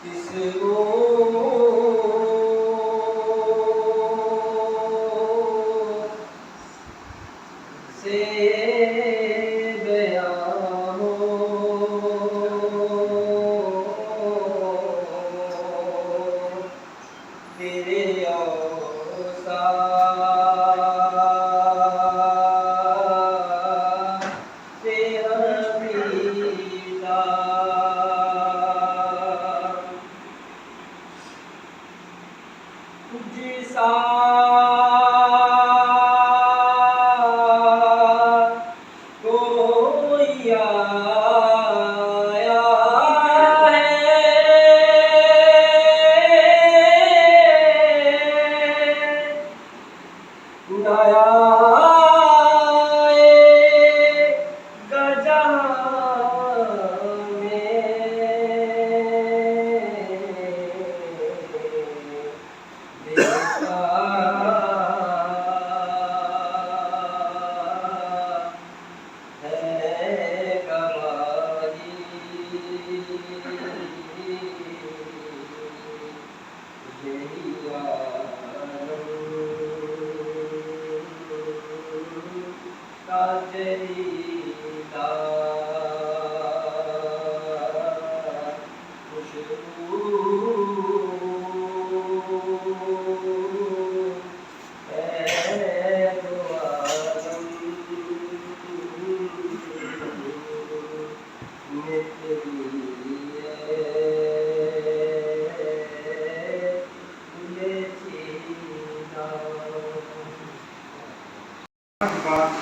किसको से बयां हो तेरे जिसा कोई आया है उड़ाया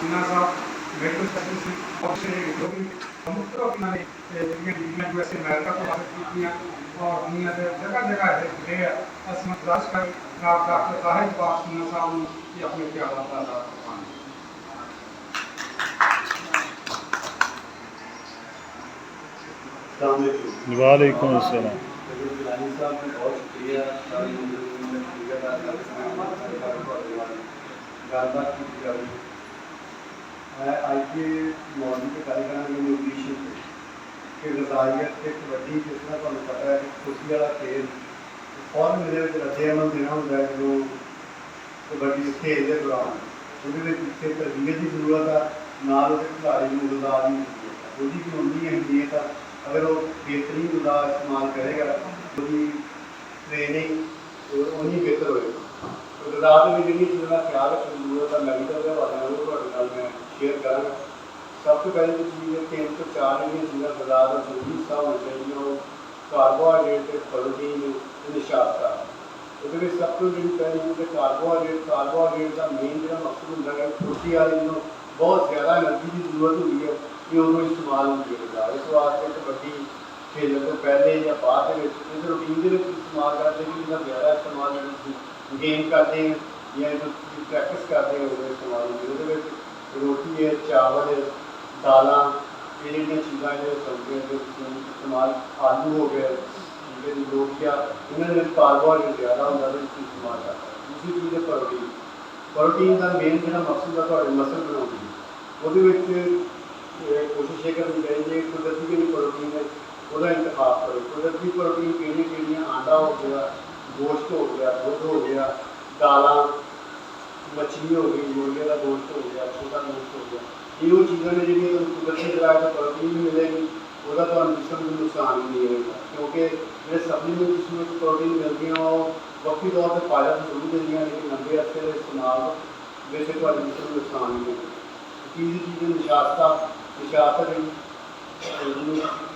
Sina साहब मेट्रो स्टेशन से ऑप्शन है जो भी मुक्त अपना दुनिया यूएसए अमेरिका को हासिल की और दुनिया से जगह जगह है ये असमत राज कर डॉक्टर साहिब बाग सिन्हा साहब ने अपने ख्याल बताया वालेकुम अस्सलाम। साहब ने बहुत शुक्रिया गलबात की जाए ਅੱਜ ਦੇ ਮੌਜੂਦ के कार्यक्रम में उद्देश्य कि गजारियत एक वड्डी जिस तरह ਤੁਹਾਨੂੰ पता है खुशी वाला खेल फौरन मेरे रद्दे अमल देना होंगे जो कबड्डी खेल के दौरान वो तरबीयत की जरूरत है नाल खिलाड़ी को गुजा की जरूरत है उन्नी अहमियत है अगर वो बेहतरीन गुजा इस्तेमाल करेगा उसकी ट्रेनिंग उन्नी बेहतर होएगा गुजा में जी चीज़ों का ख्याल रखने की जरूरत है मैडिकल के हवाले मैं शेयर करा सब तो पहले तो चीज़ है 3 ਤੋਂ 4 चीज़ा बाजार और जरूरी हिस्सा होना चाहिए वो कार्बोहाइड्रेट प्रोटीन निशास्ता वो सब तो जी पहली चीज़ कार्बोहाइड्रेट का मेन जो मकसद होंगे है रोटी वाली जो बहुत ज़्यादा एनर्जी की जरूरत होती है ये उन्होंने इस्तेमाल होती है बाजार इस वास्ते कबड्डी खेलने तो पहले या बाद इस रूटीन के इस्तेमाल करते हैं कि ज़्यादा इस्तेमाल गेम करते हैं या जो प्रैक्टिस करते हैं वो इस्तेमाल होती है रोटी है चावल है दाल ये चीज़ा जो सब्जियाँ जो इस्तेमाल आलू हो गए ठीक है जी रोटियाँ इन्होंने कार्बोहाइड्रेट ज़्यादा होंगे इस्तेमाल करता है दूसरी चीज़ है प्रोटीन का मेन जो मकसद है थोड़े मसल बनाने वो कोशिश ये करनी चाहिए कुदरती जो प्रोटीन है वह इंतखाब करो कुदरती प्रोटीन कि आंडा हो गया गोश्त हो गया दूध हो गया दाल मछली हो गई मुर्गे का गोश्त हो गया छोटा गोश्त हो गया ये चीज़ों ने जी कुदरती जरा प्रोटीन भी मिलेगी वह तो जिसम को नुकसान भी नहीं होगा क्योंकि जो सप्लीमेंट जिसमें प्रोटीन मिलती हैं वो वक्ती तौर पर फायदा तो जरूर देती हैं लेकिन लंबे अरसे के इस्तेमाल वैसे तो जिसम को नुकसान नहीं होगा तीसरी चीज़ निशास्ता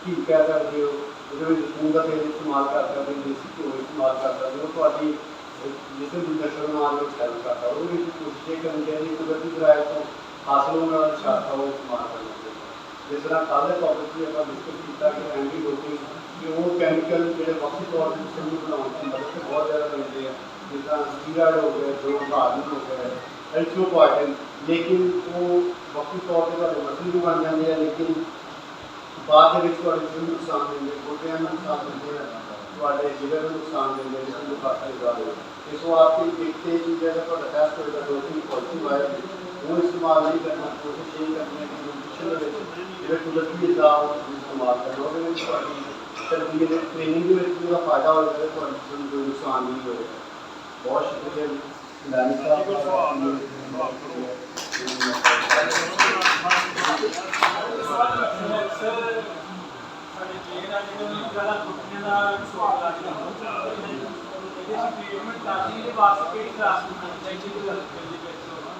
घी कह सकते हो स्पून का तेल इस्तेमाल कर सकते हो देसी घ्यो इस्तेमाल कर सकते हो तो जिसम की नशर बनाने में हेल्प करता है वो कोशिश करनी चाहिए कुदरती जराए तो हासिल होने वाला निशास्ता वो इस्तेमाल करना चाहिए जिस तरह कल टॉपिक भी आप डिस्कस किया कि एंटीबायोटिक कि वो कैमिकल जो वक्ती तौर पर जिसम को बनाने की मदद से बहुत ज़्यादा बनते हैं जिस तरह स्टीराइड हो गए जो हार्मोन हो गए एल्ट्रोपोइटिन लेकिन वो वक्ती तौर पर मसल भी बन जाते हैं लेकिन बाद जिसम नुकसान देंगे गोटियां नुकसान देंगे जिगर में नुकसान देंगे जिसमें मुखातर इस वास्ते एक चीज़ है टेस्ट होगा 2-3 पॉजिटिव आए वो इस्तेमाल नहीं करना कोशिश यही करनी है कि न्यूट्रिशन जो कुदरती इस्तेमाल करना ਤਰਬੀਅਤ ਦੇ ਟ੍ਰੇਨਿੰਗ ਦੇ ਵਿੱਚ ਪੂਰਾ ਫਾਇਦਾ ਹੋ ਜਾਵੇ, ਤੁਹਾਨੂੰ ਕੋਈ ਨੁਕਸਾਨ ਨਹੀਂ ਹੋਵੇਗਾ। ਬਹੁਤ ਸ਼ੁਕਰੀਆ ਜੀ ਲਾਨੀ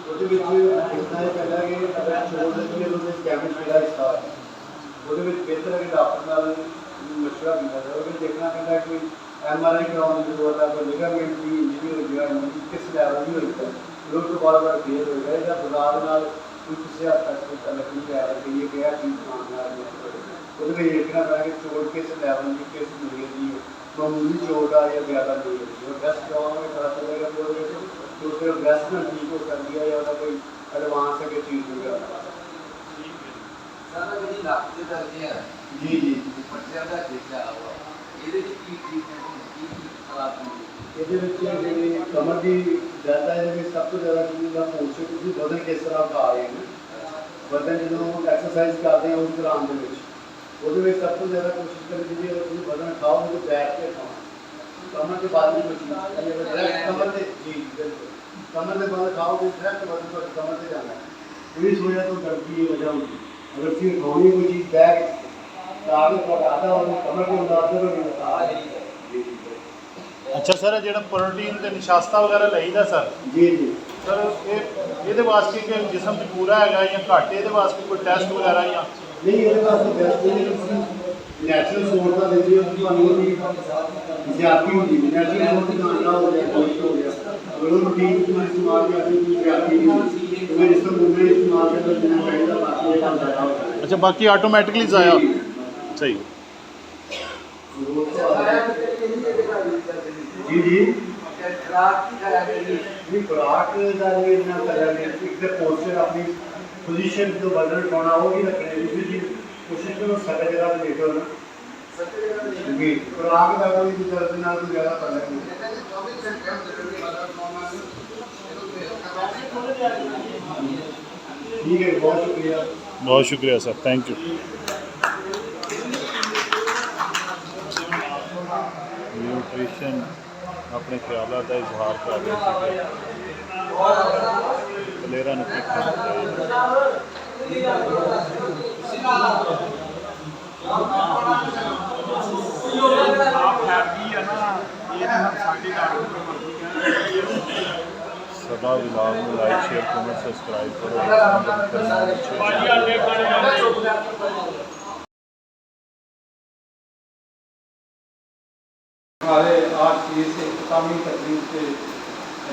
ਉਹਦੇ ਵਿੱਚ ਇਸਦਾ ਇਹ ਪਹਿਲਾਂ ਕਿ ਅਗਰ ਚੋਟ ਲੱਗੀ ਹੈ ਤਾਂ ਕੈਮਿਸਟਰੀ ਦਾ ਹਿੱਸਾ ਹੈ, ਉਹਦੇ ਵਿੱਚ ਬਿਹਤਰ ਹੈ ਕਿ ਡਾਕਟਰ ਨਾਲ ਮਸ਼ਵਰਾ ਕੀਤਾ ਜਾਵੇ। ਉਹਦੇ ਦੇਖਣਾ ਪੈਂਦਾ ਕਿ MRI ਕਰਾਉਣ ਦੀ ਜ਼ਰੂਰਤ ਹੈ, ਕੋਈ ਲਿਗਾਮੈਂਟ ਦੀ ਇੰਜਰੀ ਹੋ ਗਿਆ, ਕਿਸ ਲੈਵਲ ਦੀ ਹੋਈ ਹੈ, ਲੋਕ ਤੋਂ ਬਾਰ ਕਲੀਅਰ ਹੋ ਗਿਆ ਜਾਂ ਬਜ਼ਾਰ ਨਾਲ ਕੋਈ ਕਿਸੇ ਹੱਦ ਤੱਕ ਲੱਗੀ ਜਾ ਰਹੀ ਹੈ ਕਿ ਇਹ ਚੀਜ਼ ਨਾਲ ਉਹਦੇ ਵਿੱਚ ਦੇਖਣਾ ਪੈਂਦਾ ਕਿ ਚੋਟ ਕਿਸ ਲੈਵਲ ਦੀ, ਕਿਸ ਮਰੀਜ਼ ਦੀ ਮਾਮੂਲੀ ਚੋਟ ਆ ਜਾਂ ਜ਼ਿਆਦਾ ਨਹੀਂ ਹੈ। ਉਹ ਟੈਸਟ ਕਰਾਉਣਗੇ ਪਤਾ ਚੱਲੇਗਾ ਕਿ ਉਹਦੇ ਵਿੱਚ तो फिर ब्रेस्ट में ठीक हो कर दिया या कोई एडवांस है कि चीज़ वगैरह सारा ਜਿਹੜੀ ਲੱਕ ਦੇ ਦਰਦ ਹੈ जी जी ਬੱਚਿਆਂ ਦਾ ਖੇਚਾ हुआ ਇਹਦੇ ਵਿੱਚ ਕੀ ਟ੍ਰੀਟਮੈਂਟ ਕੀ ਹਾਲਾਤ ਹੁੰਦੇ ਇਹਦੇ ਵਿੱਚ ਜਿਹੜੀ ਕਮਰ ਦੀ ਜ਼ਿਆਦਾ ਇਹਦੇ ਵਿੱਚ ਸਭ ਤੋਂ ਜ਼ਿਆਦਾ ਚੀਜ਼ ਦਾ ਪੋਸਚਰ ਤੁਸੀਂ ਵਜ਼ਨ ਕਿਸ ਤਰ੍ਹਾਂ ਉਠਾ ਰਹੇ ਹੋ, ਵਜ਼ਨ ਜਦੋਂ ਐਕਸਰਸਾਈਜ਼ ਕਰਦੇ ਹਾਂ ਉਸ ਦੌਰਾਨ ਦੇ ਵਿੱਚ ਉਹਦੇ ਵਿੱਚ ਸਭ ਤੋਂ ਜ਼ਿਆਦਾ ਕੋਸ਼ਿਸ਼ ਕਰੀ ਜਿਹੜੀ ਤੁਸੀਂ ਵਜ਼ਨ ਉਠਾਓ ਉਹਨੂੰ ਬੈਠ ਕੇ ਉਠਾਓ, कमर के बाद में कमर से जी बिल्कुल कमर से बाद खाओगे डायरेक्ट वजन तो कमर से जाना है, पुलिस हो जाए तो दर्द की वजह होगी। अगर फिर खानी कोई चीज़ बैग तो आगे को आधा और कमर के अंदर तो नहीं होता। अच्छा सर ਜਿਹੜਾ ਪ੍ਰੋਟੀਨ ਤੇ ਨਿਸ਼ਾਸਤਾ ਵਗੈਰਾ ਲਈਦਾ ਸਰ जी जी ਸਰ ਇਹਦੇ ਵਾਸਤੇ ਕਿ ਜਿਸਮ 'ਚ ਪੂਰਾ ਹੈਗਾ ਜਾਂ ਘੱਟ ਇਹਦੇ ਵਾਸਤੇ ਕੋਈ ਟੈਸਟ ਵਗੈਰਾ ਜਾਂ नहीं ये बात बेस्ट है नेचुरल सोर्स का देखिए ਤੁਹਾਨੂੰ ਜ਼ਿਆਦਤੀ ਹੁੰਦੀ ਹੈ, ਨੈਚੁਰਲ सोर्स का अंडा हो गया गोश्त हो गया अगर रूटीन में इस्तेमाल करते हैं ਜ਼ਿਆਦਤੀ नहीं तो जिस मुंबई इस्तेमाल करते हैं चाहिए बाकी ये काम ज़्यादा होता है। ਅੱਛਾ ਬਾਕੀ ਆਟੋਮੈਟਿਕਲੀ ਜ਼ਾਇਆ ਸਹੀ जी जी ਖੁਰਾਕ ਕੀ ਖਾਇਆ ਕਰੀਏ जी खुराक का ये इतना करेंगे एक तो पोस्चर अपनी पोजीशन जो वजन उठाना वो भी रखने दूसरी चीज़ कोशिश करो सही जगह पे लेटो ना ਸੱਚੇ ਜਗ੍ਹਾ ਤੇ जी खुराक का कोई दर्द ना तो ज़्यादा पता नहीं। 24 ਘੰਟੇ ਅੰਦਰ ठीक है बहुत शुक्रिया। ਬਹੁਤ ਸ਼ੁਕਰੀਆ ਸਰ ਥੈਂਕ ਯੂ ਨਿਊਟ੍ਰੀਸ਼ਨ ਆਪਣੇ ਖਿਆਲਾਂ ਦਾ ਇਜ਼ਹਾਰ ਕਰ ਰਹੇ ਸੀ ਕਲੇਰਾਂ ਨੂੰ ਕੀ ਖਾਣਾ ਚਾਹੀਦਾ सदा विलाग में लाइक शेयर कमेंट सब्सक्राइब करो हमारे आज की इस इख्तितामी तकरीब के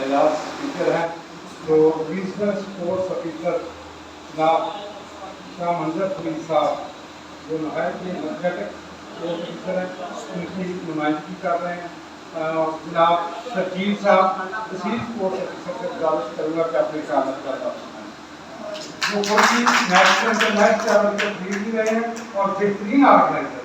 एजाज स्पीकर हैं जो रीजनल स्पोर्ट्स ऑफिसर जनाब शाह मंजर खलील साहब जो नहायत ही एनर्जेटिक स्पोर्ट्स ऑफिसर हैं उनकी नुमाइंदगी कर रहे हैं और जनाब शकील साहब तहसील स्पोर्ट्स ऑफिसर से गुजारिश करूँगा कि अपनी क़यादत का वो बहुत ही नेशनल से मैच चावल के खरीद भी रहे हैं और बेहतरीन ऑर्गेनाइजर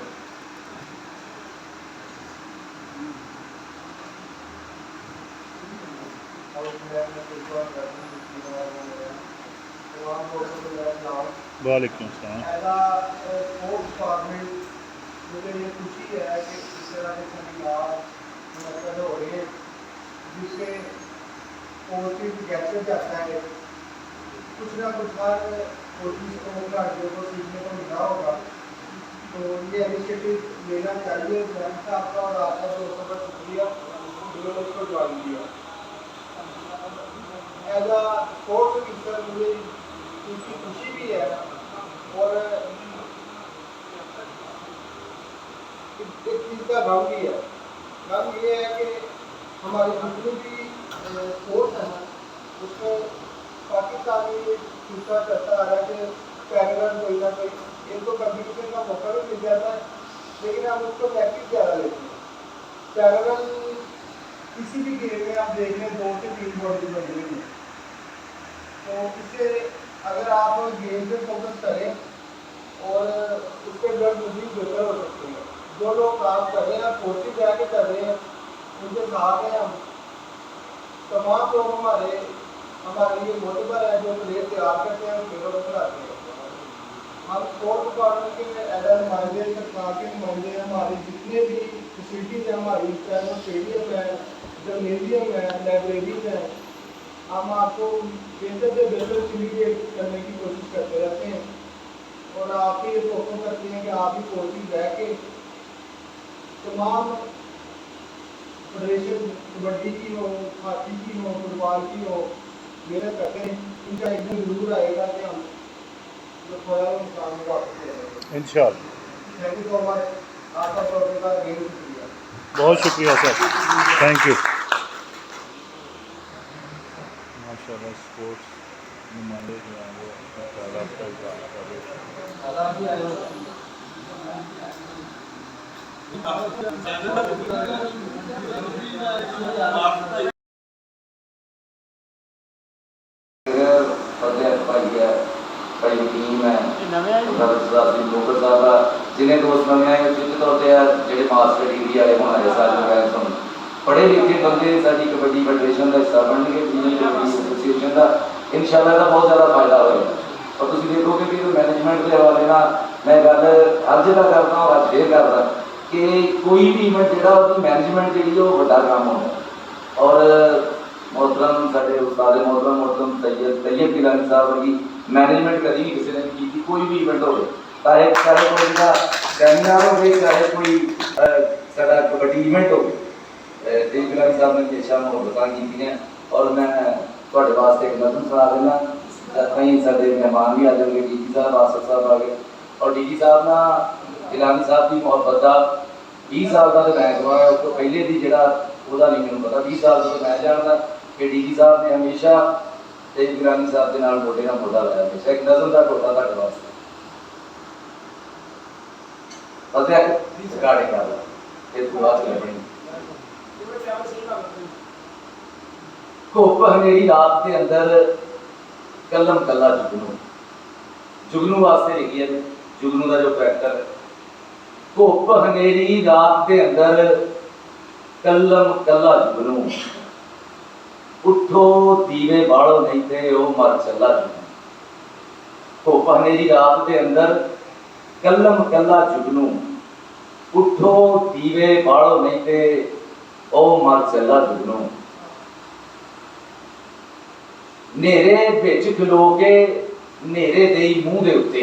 वालेकुम सलाम मुझे ये खुशी है कि इस तरह के सेमिनार मुनक़द हो रहे हैं जिससे कोचिंग कैसे जाता है कुछ ना कुछ हर कोचिंग को खिलाड़ियों को सीखने को मिला होगा, तो ये इनिशिएटिव लेना चाहिए। मैम साहब का और आपका दोस्तों का शुक्रिया जिन्होंने इसको ज्वाइन किया। एज अ स्पोर्ट्स ऑफिसर मुझे इसकी खुशी भी है और एक चीज़ का गम भी है। गम ये है कि हमारी जितनी भी स्पोर्ट्स है उसमें पाकिस्तानी दूसरा चलता आ रहा है कि पैरल कोई ना कोई इनको कम्पिटिशन का मौका भी मिल जाता है, लेकिन हम उसको प्रैक्टिस ज़्यादा लेते हैं। पैरल किसी भी गेम में आप देख लें 2 से 3 बॉडी बनी हुई है, तो इससे अगर आप गेम पे फोकस करें और उसके ब्लड मुझे बेहतर हो सकती है। जो लोग काम कर रहे हैं कोचिंग जाके कर रहे हैं उनके साथ हैं हम तमाम लोग हमारे लिए मोटिवेटर हैं जो प्लेयर तैयार करते हैं और खेलों में खिलाते हैं। हम स्पोर्ट्स डिपार्टमेंट के एडर नुमाइंदे, सरकार के नुमाइंदे हैं, हमारी जितने भी फैसिलिटीज़ हैं हमारी, चाहे वो स्टेडियम है, जिम्नेजियम है, लाइब्रेरीज हैं, हम आपको बेहतर से बेहतर फैसिलिटी करने की कोशिश करते रहते हैं और आप ही ये फोकस करते हैं कि आप ही कोचिंग रह के तमाम फेडरेशन कबड्डी की हो, हॉकी की हो, फुटबॉल की हो, मेहनत करते हैं। इनका एक दिन जरूर आएगा कि हम जो खोया वो इंसान को वापस दे देंगे। इंशाल्लाह। थैंक यू सो मच, आपका प्रोग्राम का बहुत शुक्रिया। बहुत शुक्रिया सर, थैंक यू। माशाल्लाह स्पोर्ट्स नुमाइंदे जो हैं वो अपना तादाद का इजाफा कर रहे हैं। टीम है लोकल साहब जिन्हें दोस्त नवे निश्चित तौर पर जो मास्टर डिग्री वाले हमारे साथ सुन पढ़े लिखे बंदे साड़ी कबड्डी फेडरेशन का हिस्सा बन गए, एसोसीएशन का इंशाल्लाह का बहुत ज़्यादा फायदा होगा। और तुम देखोगे कि मैनेजमेंट के हवाले ना मैं गल हर जगह करता हूँ, आज फिर करता कि कोई भी इवेंट जोड़ा उसकी मैनेजमेंट जी वो बड़ा काम होता। और मोहतरम साढ़े उस्ताद मोहतरम तैयब गिलानी साहब वर्गी मैनेजमेंट कभी भी किसी ने नहीं की। कोई भी इवेंट हो चाहे कोई सैमीनार हो चाहे कोई साढ़ा कबड्डी इवेंट हो, तैयब गिलानी साहब ने हमेशा मोहब्बत की। और मैं थोड़े वास्ते एक नज़म सुना देना, कई साढ़े मेहमान भी आ जाएंगे, डी जी साहब आसफ साहब आ गए। और डी जी साहब ना गिलानी साहब की मुहब्बत का 20 साल का तो मैं गवाया, उस तो पहले की जोड़ा वह नहीं मैंने पता। 20 साल तो मैं जानता कि डी जी साहब ने हमेशा तैयब गिलानी साहब के नाल मोढे नाल मोढा लाया। हमेशा एक नज़म का टोटा तुहाडे वास्ते रिकॉर्डिंग कर ला फिर दुआ करनी। धुप हनेरी रात के अंदर कलम कला जुगनू वास्ते लिखी है, जुगनू का जो करैक्टर है। धुप हनेरी रात के अंदर कलम कला जुगनू, उठो दीवे बाड़ो नहीं थे ओ मर चला जुगनू। धुप हनेरी रात के अंदर कलम कला जुगनू, उठो दीवे बाड़ो नहीं थे ओ मर चला जुगनू। नेरे विच खलो के नेरे दे मूँह दे उत्ते,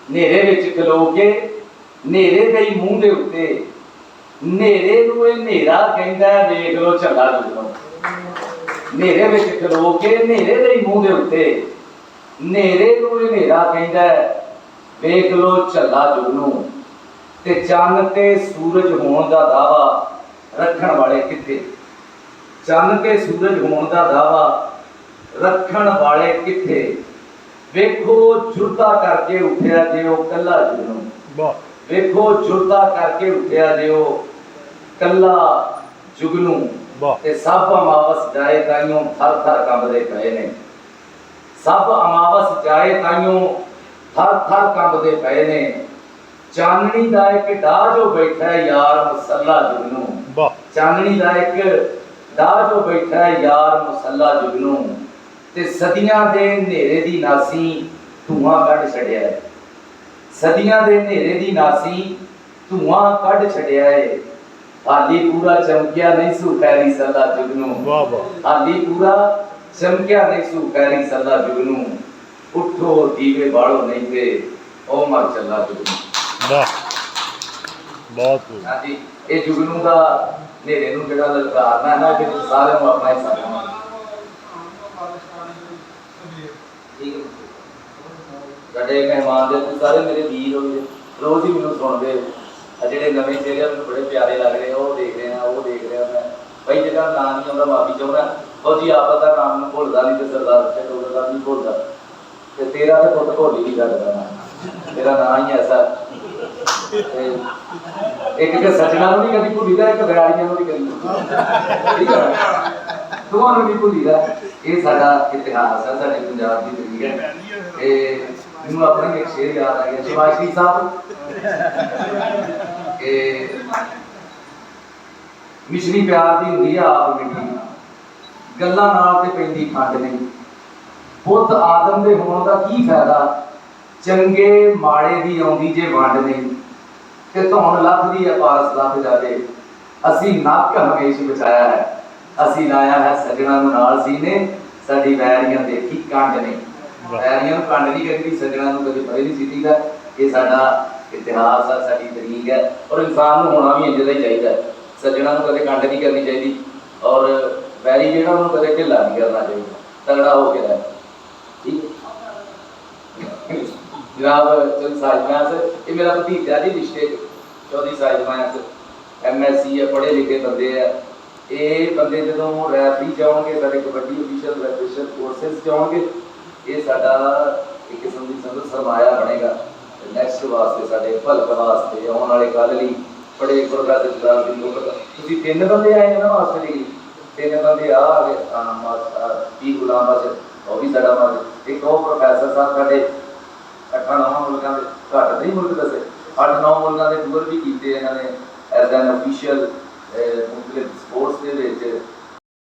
नेरे विच खलो के नेरे दे मूँह दे उत्ते, नेरे नूं इह नेरा कहंदा वेख लो झल्ला जुगनू। नेरे विच खलो के नेरे दे मूँह दे उत्ते, नेरे नूं इह नेरा कहंदा वेख लो झल्ला जुगनू। ते चंद ते सूरज होण दा दावा रखण वाले किथे, चंद ते सूरज होण दा दावा रखण वाले किथे, वेखो जुरता करके उठिया जे ओ कल्ला जुगनू। वेखो जुरता करके उठिया जे ओ कल्ला जुगनू। ते सब अमावस जाए ताइयों थर थर कंबदे पए ने, सब अमावस जाए ताइयों थर थर कंबदे पए ने। चांदनी दा एक डाह जो बैठा है यार मुसल्ला जुगनू, चांदनी दा एक डाह जो बैठा है यार मुसल्ला जुगनू। ते सदियां दे नेरे दी नासी धुआं कढ़ छड़िया है, सदियां दे नेरे दी नासी धुआं कढ़ छड़िया है। हाली पूरा चमकिया नहीं सू खैरी सल्ला जुगनू, हाली पूरा चमकिया नहीं सू खैरी सल्ला जुगनू। उठो दीवे बाड़ो नहीं थे ओ मर चला जुगनू। बहुत हाँ जी, ये जुगनू का नेरे नूं जिहड़ा ललकारना है ना कि सारे नूं अपना हिस्सा देना। बड़े मेहमान दे सारे मेरे वीर हो, रोज ही मैनूं सुणदे ਜਿਹੜੇ ਨਵੇਂ ਚਿਹਰੇ ਮੈਨੂੰ बड़े प्यारे लग रहे ਉਹ देख रहे हैं वो देख रहे हैं। मैं भाई ਜਿਹੜਾ नाम नहीं आਉਂਦਾ माफी चाहना, फौजी आपस का नाम नहीं भुलदा नहीं, तो सरदार डोगरा का नहीं भुलदा, ते तेरा तो पुੱਤ भुल ही नहीं सकदा ना, तेरा नाम ही ऐसा। एक तो सजना नहीं कभी भुलीदा, एक बिराड़ियां नहीं कभी, ठीक है, दोनों नहीं भुलीदा। ये साडा इतिहास है, साडे पंजाब की तरीक है। मैनूं अपना एक शेर याद आ गया शिवाजी साहब के मिश्री प्यार दी हुंदी है आप मिठी, गल्लां नाल ते पैंदी खंड नहीं। पुੱਤ आदम दे होण दा की फायदा ਚੰਗੇ ਮਾੜੇ ਦੀ ਆਉਂਦੀ ਜੇ ਵੰਡ ਨਹੀਂ ਤੇ ਧੌਣ ਲੱਥਦੀ ਹੈ ਪਾਰਸ ਲੱਥ ਜਾਵੇ। ਅਸੀਂ ਨੱਕ ਹਮੇਸ਼ ਬਚਾਇਆ ਹੈ, ਅਸੀਂ ਲਾਇਆ ਹੈ ਸੱਜਣਾ ਨੂੰ ਨਾਲ ਸੀਨੇ, ਸਾਡੀ ਵੈਰੀਆਂ ਦੇਖੀ ਕੰਡ ਨਹੀਂ। ਵੈਰੀਆਂ ਨੂੰ ਕੰਡ ਨਹੀਂ ਕਰਦੀ, ਸੱਜਣਾ ਨੂੰ ਕਦੇ ਪਰੇ ਨਹੀਂ ਸੀਟੀਦਾ। ਇਹ ਸਾਡਾ ਇਤਿਹਾਸ ਆ, ਸਾਡੀ ਤਰੀਕ ਹੈ, ਔਰ ਇਨਸਾਨ ਨੂੰ ਹੋਣਾ ਵੀ ਇੰਝ ਦਾ ਹੀ ਚਾਹੀਦਾ। ਸੱਜਣਾ ਨੂੰ ਕਦੇ ਕੰਡ ਨਹੀਂ ਕਰਨੀ ਚਾਹੀਦੀ, ਔਰ ਵੈਰੀ ਜਿਹੜਾ ਉਹਨੂੰ ਕਦੇ ਢਿੱਲਾ ਨਹੀਂ ਕਰਨਾ ਚਾਹੀਦਾ, ਤਗੜਾ ਹੋ ਕੇ ਰਹਿ। ਠੀਕ ਹੈ ਜਨਾਬ ਚੌਧਰੀ ਸਾਜਿਦ ਮਾਨ, ਇਹ ਮੇਰਾ ਭਤੀਜਾ ਜੀ ਰਿਸ਼ਤੇ ਚੌਧਰੀ ਸਾਜਿਦ ਮਾਨ MSc ਹੈ, ਪੜ੍ਹੇ ਲਿਖੇ ਬੰਦੇ ਆ। ਇਹ ਬੰਦੇ ਜਦੋਂ ਰੈਫਰੀ ਜਾਓਗੇ ਸਾਡੇ ਕਬੱਡੀ ਅਫੀਸ਼ੀਅਲ ਰੈਫਰੀਸ਼ਲ ਕੋਰਸਿਸ ਜਾਓਗੇ, ਇਹ ਸਾਡਾ ਇੱਕ ਕਿਸਮ ਦੀ ਸਮਝ ਸਰਮਾਇਆ ਬਣੇਗਾ ਨੈਕਸਟ ਵਾਸਤੇ, ਸਾਡੇ ਭਲਕ ਵਾਸਤੇ, ਆਉਣ ਵਾਲੇ ਕੱਲ੍ਹ ਲਈ। ਬੜੇ ਪ੍ਰੋਫੈਸਰ ਜਗਰਾਜ ਸਿੰਘ ਲੋਕ, ਤੁਸੀਂ 3 ਬੰਦੇ ਆਏ ਨਾ ਮਾਸਟਰ ਡਿਗਰੀ, 3 ਬੰਦੇ ਆ ਗਏ ਕੀ ਗੁਲਾਮ ਅਜ, ਉਹ ਵੀ ਸਾਡਾ ਮਾਸਟਰ। ਇੱਕ ਉਹ ਪ੍ਰੋਫੈਸਰ ਸਾਹਿਬ ਸਾਡੇ 8-9 ਮੁਲਕਾਂ ਦੇ, ਘੱਟ ਨਹੀਂ ਮੁਲਕ ਦੱਸੇ, 8-9 ਮੁਲਕਾਂ ਦੇ ਟੂਰ ਵੀ ਕੀਤੇ ਇਹਨਾਂ ਨੇ ਐਜ਼ ਐਨ ਅਫੀਸ਼ੀਅਲ ਮੁਖਤਲਿਫ ਸਪੋਰਟਸ ਦੇ ਵਿੱਚ।